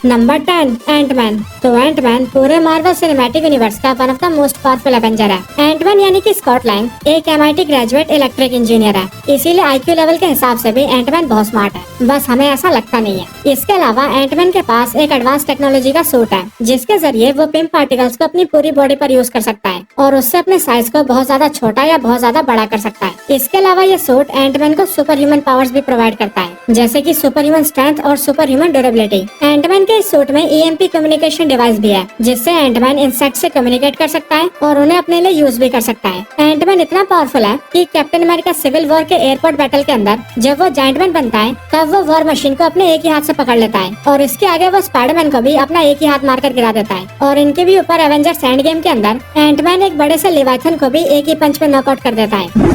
Number 10 Ant Man. तो Ant Man पूरे Marvel Cinematic Universe का one of the most powerful Avenger है। एंटमैन यानी कि स्कॉट लैंग एक MIT ग्रेजुएट इलेक्ट्रिक इंजीनियर है, इसीलिए IQ लेवल के हिसाब से भी एंटमैन बहुत स्मार्ट है, बस हमें ऐसा लगता नहीं है। इसके अलावा एंटमैन के पास एक एडवांस टेक्नोलॉजी का सूट है, जिसके जरिए वो पिम पार्टिकल्स को अपनी पूरी बॉडी पर यूज कर सकता है और उससे अपने साइज को बहुत ज्यादा छोटा या बहुत ज्यादा बड़ा कर सकता है। इसके अलावा ये सूट एंटमैन को सुपर ह्यूमन पावर्स भी प्रोवाइड करता है, जैसे कि सुपर ह्यूमन स्ट्रेंथ और सुपर ह्यूमन ड्यूरेबिलिटी। एंटमैन के इस सूट में EMP कम्युनिकेशन डिवाइस भी है, जिससे एंटमैन इंसेक्ट से कम्युनिकेट कर सकता है और उन्हें अपने लिए यूज भी कर सकता है। एंटमैन इतना पावरफुल है कि कैप्टन अमेरिका सिविल वॉर के एयरपोर्ट बैटल के अंदर जब वो जायंटमैन बनता है, तब वो वॉर मशीन को अपने एक ही हाथ से पकड़ लेता है और इसके आगे वो स्पाइडरमैन को भी अपना एक ही हाथ मारकर गिरा देता है। और इनके भी ऊपर एवेंजर्स एंड गेम के अंदर एंटमैन एक बड़े से लेविथन को भी एक ही पंच में नॉकआउट कर देता है।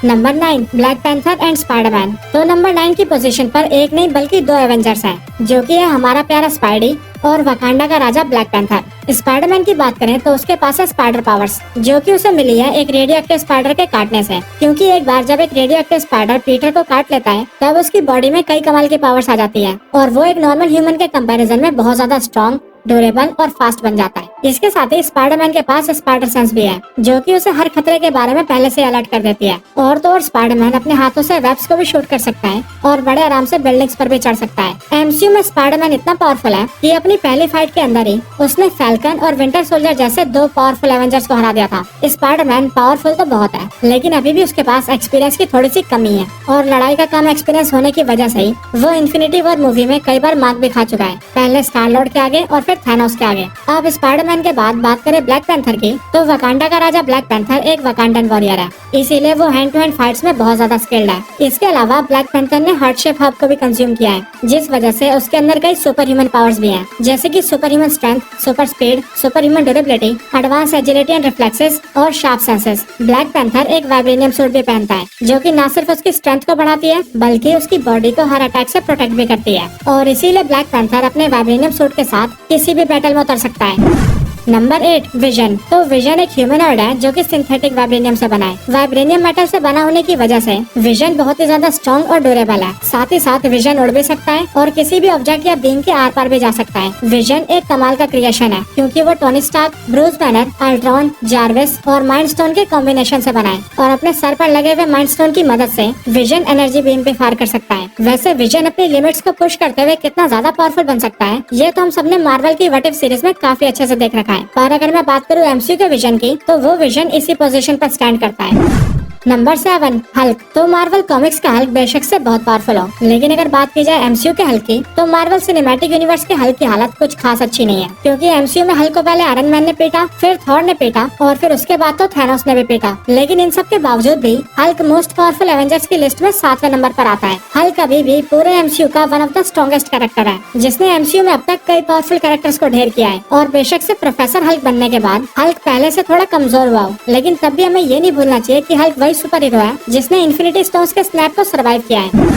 Number 9 black panther and Spiderman. तो नंबर 9 की पोजीशन पर एक नहीं बल्कि दो एवेंजर्स हैं, जो कि है हमारा प्यारा स्पाइडी और वकांडा का राजा ब्लैक पैंथर। स्पाइडरमैन की बात करें तो उसके पास है स्पाइडर पावर्स, जो कि उसे मिली है एक रेडियो एक्टिव स्पाइडर के काटने से। क्योंकि एक बार जब एक रेडियो एक्टिव स्पाइडर पीटर को काट लेता है, तब उसकी बॉडी में कई कमाल की पावर्स आ जाती है और वो एक नॉर्मल ह्यूमन के कंपैरिजन में बहुत ज्यादा स्ट्रॉन्ग, ड्यूरेबल और फास्ट बन जाता है। इसके साथ ही स्पाइडरमैन के पास स्पाइडर सेंस भी है, जो कि उसे हर खतरे के बारे में पहले से अलर्ट कर देती है। और तो और स्पाइडरमैन अपने हाथों से वेब्स को भी शूट कर सकता है और बड़े आराम से बिल्डिंग्स पर भी चढ़ सकता है। MCU में स्पाइडरमैन इतना पावरफुल है कि अपनी पहली फाइट के अंदर ही उसने फैल्कन और विंटर सोल्जर जैसे दो पावरफुल एवेंजर्स को हरा दिया था। स्पाइडरमैन पावरफुल तो बहुत है, लेकिन अभी भी उसके पास एक्सपीरियंस की थोड़ी सी कमी है और लड़ाई का कम एक्सपीरियंस होने की वजह से ही वो इन्फिनिटी वॉर मूवी में कई बार मार्क भी खा चुका है, पहले स्टार लॉर्ड के आगे और फिर थैनोस के आगे। अब स्पाइडरमैन के बाद बात करें ब्लैक पैंथर की, तो वकांडा का राजा ब्लैक पैंथर एक वकांडन वॉरियर है, इसीलिए वो हैंड टू हैंड फाइट्स में बहुत ज्यादा स्किल्ड है। इसके अलावा ब्लैक पैंथर ने हार्ट शेप हब को भी कंज्यूम किया है, जिस वजह से उसके अंदर कई सुपर ह्यूमन पावर्स भी हैं, जैसे कि super human strength, super speed, super human durability, advance agility and reflexes और शार्प सेंसेस। ब्लैक पैंथर एक वाइब्रेनियम सूट भी पहनता है, जो कि न सिर्फ उसकी स्ट्रेंथ को बढ़ाती है, बल्कि उसकी बॉडी को हर अटैक से प्रोटेक्ट भी करती है और इसीलिए ब्लैक पैंथर अपने वाइब्रेनियम सूट के साथ किसी भी बैटल में उतर सकता है। Number 8 vision. तो विजन एक ह्यूमनॉइड है, जो कि सिंथेटिक वाइब्रेनियम से बना है। वाइब्रेनियम मेटल से बना होने की वजह से विजन बहुत ही ज्यादा स्ट्रॉन्ग और ड्यूरेबल है। साथ ही साथ विजन उड़ भी सकता है और किसी भी ऑब्जेक्ट या बीम के आर पार भी जा सकता है। विजन एक कमाल का क्रिएशन है, क्योंकि वो Tony Stark, Bruce Banner, Ultron, Jarvis और माइंड स्टोन के कॉम्बिनेशन से बना है और अपने सर पर लगे हुए माइंड स्टोन की मदद से विजन एनर्जी बीम भी फायर कर सकता है। वैसे विजन अपनी लिमिट्स को पुश करते हुए कितना ज्यादा पावरफुल बन सकता है, ये तो हम सबने मार्वल की व्हाट इफ सीरीज में काफी अच्छे से देख रखा है। पर अगर मैं बात करूँ MCU के विजन की, तो वो विजन इसी पोजीशन पर स्टैंड करता है। Number 7 Hulk. तो मार्वल कॉमिक्स का हल्क बेशक से बहुत पावरफुल हो, लेकिन अगर बात की जाए MCU के हल्क की, तो मार्वल सिनेमैटिक यूनिवर्स के हल्क की हालत कुछ खास अच्छी नहीं है। क्योंकि MCU में हल्क को पहले आयरन मैन ने पीटा, फिर थॉर ने पीटा और फिर उसके बाद तो थैनोस ने भी पीटा। लेकिन इन सब के बावजूद भी हल्क मोस्ट पावरफुल एवेंजर्स की लिस्ट में 7वें नंबर पर आता है। हल्क अभी भी पूरे MCU का one of the strongest character है, जिसने MCU में अब तक कई पावरफुल कैरेक्टर्स को ढेर किया है। और बेशक से प्रोफेसर हल्क बनने के बाद हल्क पहले से थोड़ा कमजोर हुआ हो, लेकिन तब भी हमें ये नहीं भूलना चाहिए कि हल्क वही सुपर हीरो है जिसने इन्फिनिटी स्टोन्स के स्नैप को सरवाइव किया है।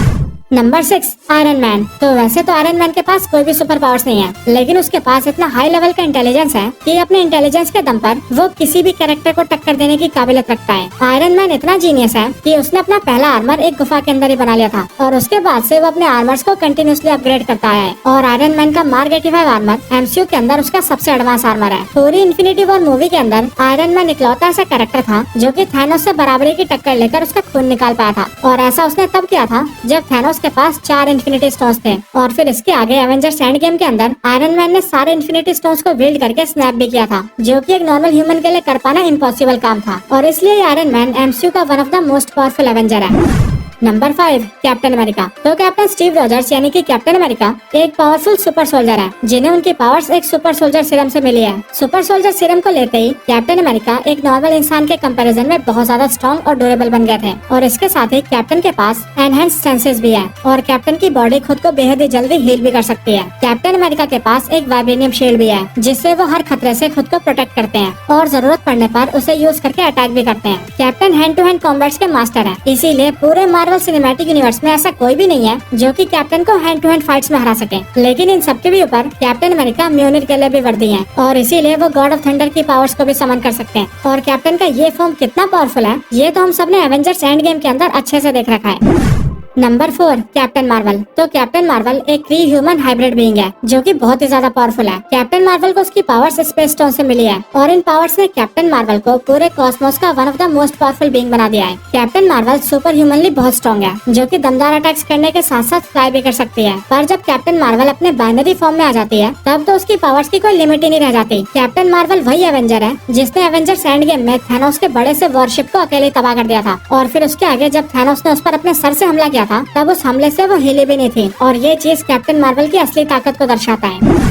Number 6 iron man. तो वैसे तो आयरन मैन के पास कोई भी सुपर पावर्स नहीं है, लेकिन उसके पास इतना हाई लेवल का इंटेलिजेंस है कि अपने इंटेलिजेंस के दम पर वो किसी भी कैरेक्टर को टक्कर देने की काबिलियत रखता है। आयरन मैन इतना जीनियस है कि उसने अपना पहला आर्मर एक गुफा के अंदर ही बना लिया था और उसके बाद से वो अपने आर्मर्स को कंटिन्यूसली अपग्रेड करता है। और आयरन मैन का मार्क 85 आर्मर MCU के अंदर उसका सबसे एडवांस आर्मर है। पूरी इन्फिनिटी वॉर मूवी के अंदर आयरन मैन इकलौता ऐसा कैरेक्टर था जो कि थैनोस से बराबरी की टक्कर लेकर उसका खून निकाल पाया था। और ऐसा उसने तब किया था जब थैनोस के पास 4 इन्फिनिटी स्टोन्स थे। और फिर इसके आगे एवेंजर्स एंड गेम के अंदर आयरन मैन ने सारे इन्फिनिटी स्टोन्स को विल्ड करके स्नैप भी किया था, जो कि एक नॉर्मल ह्यूमन के लिए कर पाना इम्पॉसिबल काम था। और इसलिए आयरन मैन MCU का one of the most powerful Avenger है। Number 5 Captain America. तो कैप्टन स्टीव रॉजर्स यानी कि कैप्टन अमेरिका एक पावरफुल सुपर सोल्जर है, जिन्हें उनकी पावर्स एक सुपर सोल्जर सीरम से मिली है। सुपर सोल्जर सीरम को लेते ही कैप्टन अमेरिका एक नॉर्मल इंसान के कंपैरिजन में बहुत ज्यादा स्ट्रॉन्ग और ड्यूरेबल बन गए थे। और इसके साथ ही कैप्टन के पास एनहेंस्ड सेंसेस भी है और कैप्टन की बॉडी खुद को बेहद ही जल्दी हील भी कर सकती है। कैप्टन अमेरिका के पास एक वाइब्रेनियम शील्ड भी है, जिससे वो हर खतरे से खुद को प्रोटेक्ट करते हैं और जरूरत पड़ने पर उसे यूज करके अटैक भी करते हैं। Captain hand to hand combats के मास्टर है, इसीलिए पूरे मार्वल सिनेमैटिक यूनिवर्स में ऐसा कोई भी नहीं है जो कि कैप्टन को हैंड टू हैंड फाइट्स में हरा सके। लेकिन इन सबके भी ऊपर कैप्टन अमेरिका म्योनिर के लिए भी वर्दी है और इसीलिए वो गॉड ऑफ थंडर की पावर्स को भी समन कर सकते हैं। और कैप्टन का ये फॉर्म कितना पावरफुल है, ये तो हम सबने एवेंजर्स एंड गेम के अंदर अच्छे से देख रखा है। Number 4 captain Marvel. तो कैप्टन मार्वल एक क्री ह्यूमन हाइब्रिड बीइंग है जो कि बहुत ही ज्यादा पावरफुल है। कैप्टन मार्वल को उसकी पावर्स स्पेस स्टोन से मिली है और इन पावर्स ने कैप्टन मार्वल को पूरे कॉस्मोस का one of the most powerful being बना दिया है। कैप्टन मार्वल सुपर ह्यूमनली बहुत स्ट्रॉन्ग है जो कि दमदार अटैक्स करने के साथ साथ फ्लाई भी कर सकती है। पर जब कैप्टन मार्वल अपने बाइनरी फॉर्म में आ जाती है तब तो उसकी पावर्स की कोई लिमिट ही नहीं रह जाती। कैप्टन मार्वल वही एवेंजर है जिसने एवेंजर्स एंड गेम में थैनोस के बड़े से वॉरशिप को अकेले तबाह कर दिया था और फिर उसके आगे जब थैनोस ने उस पर अपने सर से हमला किया था तब उस हमले से वो हिले भी नहीं थी और ये चीज कैप्टन मार्वल की असली ताकत को दर्शाता है।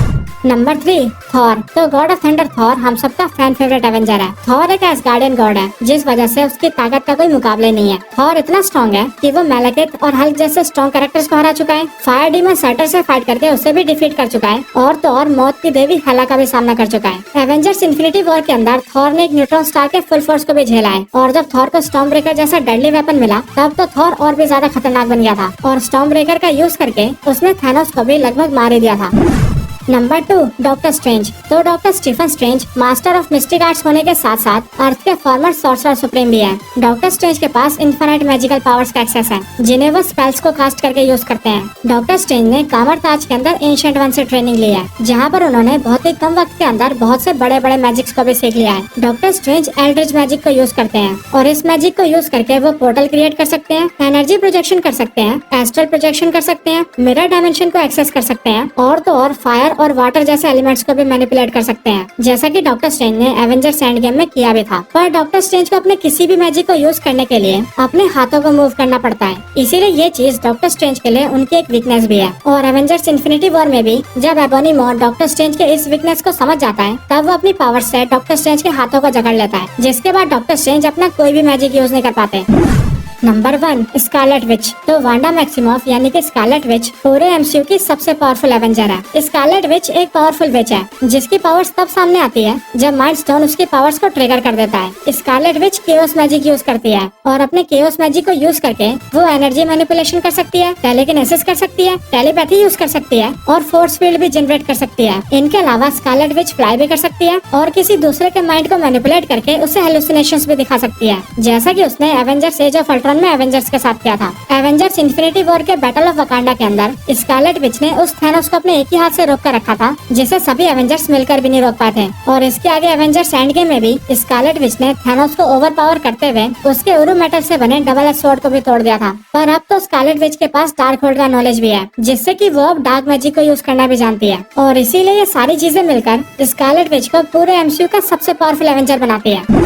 Number 3 Thor. तो गॉड ऑफ थंडर थॉर हम सबका फैन फेवरेट एवेंजर है। थॉर एक एसगार्डियन गॉड है जिस वजह से उसकी ताकत का कोई मुकाबला नहीं है। थॉर इतना स्ट्रॉन्ग है कि वो मेलाकिथ और हल्क जैसे स्ट्रॉन्ग कैरेक्टर्स को हरा चुका है। फायर डीमन सर्टर से फाइट करके उसे भी डिफीट कर चुका है और तो और मौत की देवी हेला का भी सामना कर चुका है। एवेंजर्स इन्फिनिटी वॉर के अंदर थॉर ने एक न्यूट्रॉन स्टार के फुल फोर्स को भी झेला है और जब थॉर को स्टॉर्म ब्रेकर जैसा डेडली वेपन मिला तब तो थॉर और भी ज्यादा खतरनाक बन गया था और स्टॉर्म ब्रेकर का यूज करके उसने थैनोस को भी लगभग मार ही दिया था। Number 2 doctor Strange. तो doctor Stephen Strange master of mystic arts होने के साथ साथ अर्थ के फॉर्मर सॉर्सरर सुप्रीम भी है। डॉक्टर स्ट्रेंज के पास इनफिनिट मैजिकल पावर्स का एक्सेस है जिन्हें वो स्पेल्स को कास्ट करके यूज करते हैं। डॉक्टर स्ट्रेंज ने कामर ताज के अंदर एंशिएंट वन से ट्रेनिंग ली है जहाँ पर उन्होंने बहुत ही कम वक्त के अंदर बहुत से बड़े बड़े मैजिक्स को भी सीख लिया है। डॉक्टर स्ट्रेंज एल्ड्रिज मैजिक को यूज करते हैं और इस मैजिक को यूज करके वो पोर्टल क्रिएट कर सकते हैं, एनर्जी प्रोजेक्शन कर सकते हैं, एस्ट्रल प्रोजेक्शन कर सकते हैं, मिरर डायमेंशन को एक्सेस कर सकते हैं और तो और फायर और वाटर जैसे एलिमेंट्स को भी मैनिपुलेट कर सकते हैं जैसा कि डॉक्टर स्ट्रेंज ने एवेंजर्स एंड गेम में किया भी था। पर डॉक्टर स्ट्रेंज को अपने किसी भी मैजिक को यूज करने के लिए अपने हाथों को मूव करना पड़ता है, इसीलिए ये चीज डॉक्टर स्ट्रेंज के लिए उनकी एक वीकनेस भी है। और एवेंजर्स इन्फिनिटी वॉर में भी जब एबोनी मॉर डॉक्टर स्ट्रेंज के इस वीकनेस को समझ जाता है तब वो अपनी पावर से डॉक्टर स्ट्रेंज के हाथों को जकड़ लेता है जिसके बाद डॉक्टर स्ट्रेंज अपना कोई भी मैजिक यूज नहीं कर पाते। Number 1 Scarlet Witch. तो वांडा मैक्सिमॉफ यानी कि स्कारलेट विच पूरे एमसीयू की सबसे पावरफुल एवेंजर है। स्कारलेट विच एक पावरफुल विच है जिसकी पावर्स तब सामने आती है जब माइंड स्टोन उसकी पावर्स को ट्रिगर कर देता है। Scarlet Witch chaos magic use करती है और अपने केओस मैजिक को यूज करके वो एनर्जी मैनिपुलेशन कर सकती है, टेलीकिनेसिस कर सकती है, टेलीपैथी यूज कर सकती है और फोर्स फील्ड भी जनरेट कर सकती है। इनके अलावा स्कारलेट विच फ्लाई भी कर सकती है और किसी दूसरे के माइंड को मैनिपुलेट करके उसे हेलुसिनेशंस भी दिखा सकती है जैसा कि उसने एवेंजर्स एज ऑफ अल्ट्रॉन में एवेंजर्स के साथ किया था। एवेंजर्स इन्फिनिटी वॉर के बैटल ऑफ वकांडा के अंदर स्कारलेट विच ने उस थैनोस को अपने एक ही हाथ से रोक कर रखा था जिसे सभी एवेंजर्स मिलकर भी नहीं रोक पाए थे। और इसके आगे एवेंजर्स एंड गेम में भी स्कारलेट विच ने थैनोस को ओवर पावर करते हुए उसके उरु मेटल से बने डबल एज स्वॉर्ड को भी तोड़ दिया था। पर अब तो स्कारलेट विच के पास डार्क होल्ड का नॉलेज भी है जिससे कि वो अब डार्क मैजिक को यूज करना भी जानती है और इसीलिए ये सारी चीजें मिलकर स्कारलेट विच को पूरे एमसीयू का सबसे पावरफुल एवेंजर बनाती है।